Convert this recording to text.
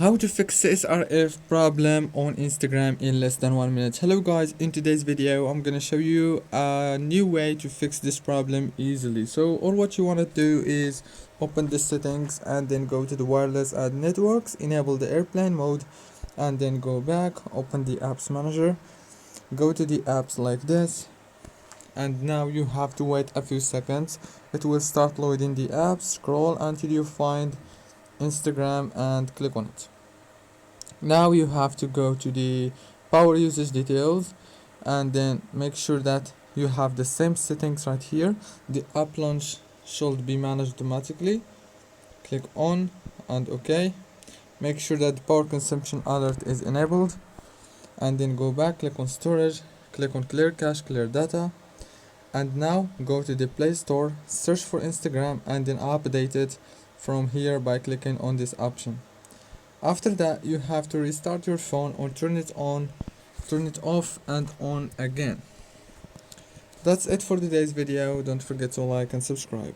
How to fix CSRF problem on Instagram in less than 1 minute. Hello guys, in today's video I'm gonna show you a new way to fix this problem easily. So all what you want to do is open the settings and then go to the wireless and networks, enable the airplane mode, and then go back, open the apps manager, go to the apps like this, and now you have to wait a few seconds. It will start loading the apps. Scroll until you find Instagram and click on it. Now you have to go to the power usage details and then make sure that you have the same settings right here. The app launch should be managed automatically. Click on and OK. Make sure that the power consumption alert is enabled and then go back, click on storage, click on clear cache, clear data, and now go to the Play Store, search for Instagram and then update it from here by clicking on this option. After that you have to restart your phone or turn it on, turn it off and on again. That's it for today's video. Don't forget to like and subscribe.